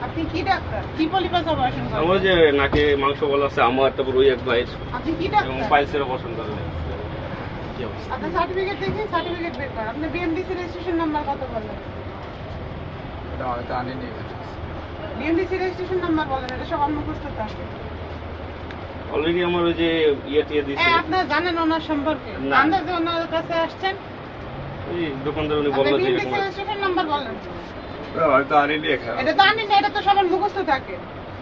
আপনি কি ডাক্তার? কি পলিপাস অপারেশন করেন? আমার যে নাকে মাংস বলা আছে আমার, তারপর ওই এক ভাইয়ের। আপনি কি ডাক্তার? এবং পাইলসের অপারেশন করেন। কি অবস্থা? আপনার সার্টিফিকেট দেখি, সার্টিফিকেট বের করেন। আপনি বিএমডিসি রেজিস্ট্রেশন নাম্বার কত বলেন? এটা হয়তো আনিনি। বিএমডিসি রেজিস্ট্রেশন নাম্বার বলেন, এটা সবার মুখস্থ থাকে। অলরেডি আমার ওই যে ইয়ে দিয়েছে। আপনারা জানেন ওনার সম্পর্কে? না। আন্দাজে ওনার কাছে আসছেন? ওই দোকানদার উনি আপনি বলল যে বিএমডিসি এরকম। রেজিস্ট্রেশন নাম্বার বলেন। হয়তো আনিনি এখানে। এটা তো আনি না, এটা তো সবার মুখস্থ থাকে।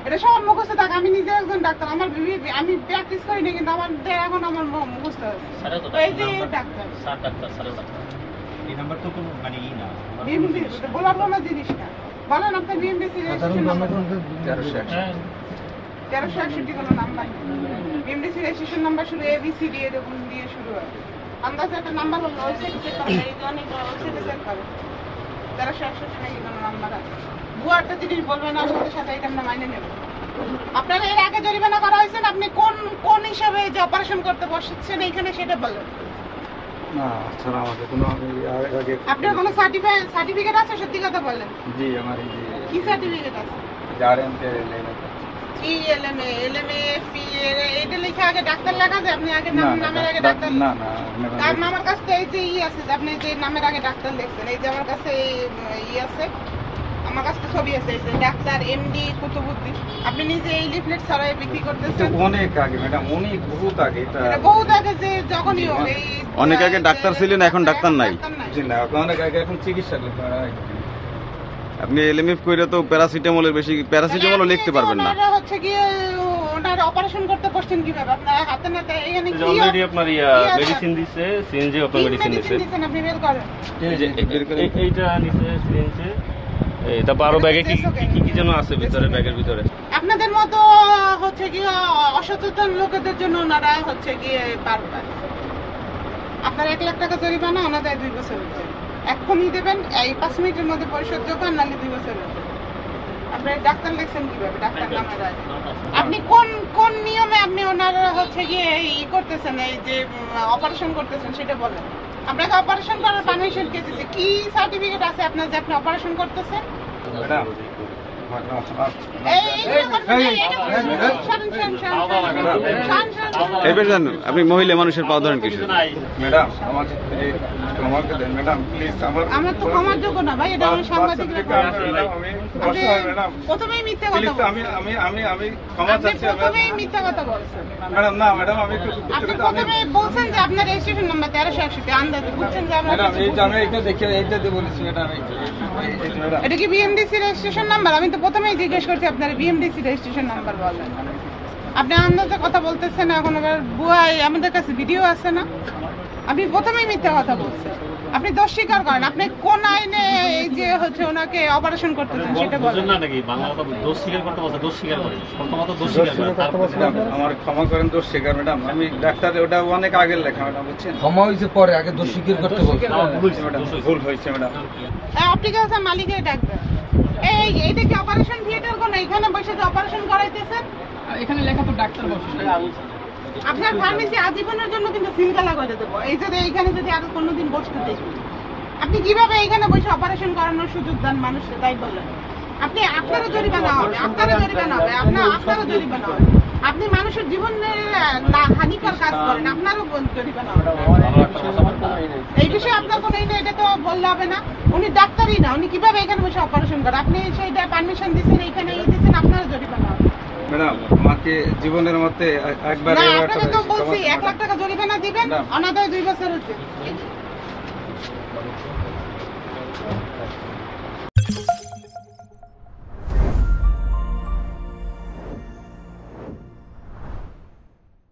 এটা সবার মুখস্থ থাকে। আমি নিজে একজন ডাক্তার, আমার আমি প্র্যাকটিস করি না, কিন্তু আমার এখন আমার মুখস্থ আছে। এই যে doctor, sir doctor, sir doctor. এই নাম্বার তো কোনো মানে ই না। বিএমডিসি বলার কোনো জিনিস না। বলেন আপনার বিএমডিসি রেজিস্ট্রেশন নাম্বার। 1361 কোনো নাম্বার নেই। বিএমডিসি রেজিস্ট্রেশন নাম্বার শুরু ABCD এরকম দিয়ে শুরু হয়। আন্দাজে একটা নাম্বার হলো, ওয়েবসাইটে চেক করেন, এই অনেক ওয়েবসাইটে চেক করেন। 1361 নাকি কোনো নাম্বার আছে। বুয়ারটা জিনিস বলবেন না, সাথে সাথে এটা আমরা মাইনে নেব। আপনারা এর আগে জরিমানা করা হয়েছে, আপনি কোন হিসাবে যে অপারেশন করতে বসেছেন এইখানে সেটা বলেন। না ছাড়া আমাকে কোনো আগে আপনার কোনো সার্টিফিকেট আছে? সত্যি কথা বলেন। জি আমার এই কি সার্টিফিকেট আছে? জারেন্টে ELMA, LMA, FPA, এটা লেখা আগে ডাক্তার লেখা যায়? আপনি আগে নামের আগে ডাক্তার? না কারণ আমার কাছে এই যে আছে, আপনি যে নামের আগে ডাক্তার লিখছেন, এই যে আমার কাছে আছে, আমার কাছে ছবি আছে, এই যে ডাক্তার MD কুতুবুদ্দিন। আপনি নিজে এই লিফলেট ছড়াই বিক্রি করতেছেন? অনেক আগে ম্যাডাম, অনেক বহুত আগে। এটা বহুত আগে, যে যখনই হোক এই অনেক আগে ডাক্তার ছিলেন, এখন ডাক্তার নাই। জি না, অনেক আগে, এখন চিকিৎসা করতে হয়। আপনি এলএমএফ কইরা তো প্যারাসিটামলের বেশি, প্যারাসিটামলও লিখতে পারবেন না। ওনারা হচ্ছে কি ওনারা অপারেশন করতে বসছেন কিভাবে? আপনার হাতে নাতে এখানে কি অলরেডি আপনার মেডিসিন দিছে, সিএনজি আপনার মেডিসিন দিছে। আপনি বের করেন। এইটা নিছে সিএনজি। তারপর আরো ব্যাগে কি যেন আছে ভিতরে, ব্যাগের ভিতরে। আপনাদের মতো হচ্ছে কি অসচেতন লোকেদের জন্য ওনারা হচ্ছে গিয়ে বারবার আপনার 1 লাখ টাকা জরিমানা, ওনাদের 2 বছর হচ্ছে। এক্ষুনি দেবেন, এই 5 মিনিটের মধ্যে পরিশোধযোগ্য, নাহলে 2 বছর হচ্ছে। আপনি ডাক্তার লিখছেন কিভাবে? ডাক্তার নামের আগে আপনি কোন নিয়মে আপনি ওনারা হচ্ছে গিয়ে ই করতেছেন, এই যে অপারেশন করতেছেন সেটা বলেন। আপনাকে অপারেশন করার পারমিশন কে দিয়েছে? কি সার্টিফিকেট আছে আপনার যে আপনি অপারেশন করতেছেন? ম্যাডাম আপনি মহিলা মানুষের পাও ধরেন কিছু। ম্যাডাম আমাকে দেন ম্যাডাম, প্লিজ। আমার তো ক্ষমার যোগ্য না ভাই, এটা আমি সাংবাদিক। প্রথমেই মিথ্যা কথা বলছেন। আমি ক্ষমা চাচ্ছি। প্রথমেই মিথ্যা কথা বলছেন ম্যাডাম। না ম্যাডাম, আমি একটু আপনি প্রথমে বলছেন যে আপনার রেজিস্ট্রেশন নাম্বার 1361, আন্দাজে বুঝছেন যে আমরা ম্যাডাম এই যে আমি এটা দেখে এইটা দিয়ে বলেছি ম্যাডাম। ম্যাডাম এটা কি বিএমডিসি রেজিস্ট্রেশন নাম্বার? আমি তো প্রথমেই জিজ্ঞেস করছি আপনার বিএমডিসি রেজিস্ট্রেশন নাম্বার বলেন। আপনি আন্দাজে কথা বলতেছেন, এখন আবার বুয়াই আমাদের কাছে ভিডিও আছে না? আপনি প্রথমেই মিথ্যা কথা বলছেন। আপনি দোষ স্বীকার করেন। আপনি কোন আইনে এই যে হচ্ছে ওনাকে অপারেশন করতেছেন সেটা বলেন। না নাকি বাংলা কথা দোষ স্বীকার করতে বলছে, দোষ স্বীকার করে প্রথমত দোষ স্বীকার করে, তারপর আমার ক্ষমা করেন, দোষ স্বীকার। ম্যাডাম আমি ডাক্তার, ওটা অনেক আগের লেখা ম্যাডাম, বুঝছেন? ক্ষমা হয়েছে পরে, আগে দোষ স্বীকার করতে বলছে। ম্যাডাম ভুল হয়েছে ম্যাডাম। আপনি কি আছে মালিকের ডাকবেন? এইটা কি অপারেশন থিয়েটার? কোন এখানে বসে যে অপারেশন করাইতেছেন? এখানে লেখা তো ডাক্তার বসে। আপনার ফার্মেসি আজীবনের জন্য কিন্তু সিলগালা করে দেবো, এই যদি এইখানে যদি আরো কোনোদিন বসতে দেখবেন। আপনি কিভাবে এইখানে বসে অপারেশন করানোর সুযোগ দেন মানুষকে, তাই বলেন? আপনি আপনারও জরিমানা হবে, আপনারও জরিমানা হবে, আপনারও জরিমানা হবে। আপনি মানুষের জীবনের হানিকর কাজ করেন, আপনারও জরিমানা হবে। এই বিষয়ে আপনার কোনো এটা তো বললে হবে না। উনি ডাক্তারই না, উনি কিভাবে এখানে বসে অপারেশন করেন? আপনি সেইটা পারমিশন দিচ্ছেন, এইখানে দিচ্ছেন, আপনারও জরিমানা হবে। ম্যাডাম আমাকে জীবনের মধ্যে একবার না, আপনাকে তো বলছি 1 লাখ টাকা জরিমানা দিবেন, অনাদায় 2 বছর হচ্ছে।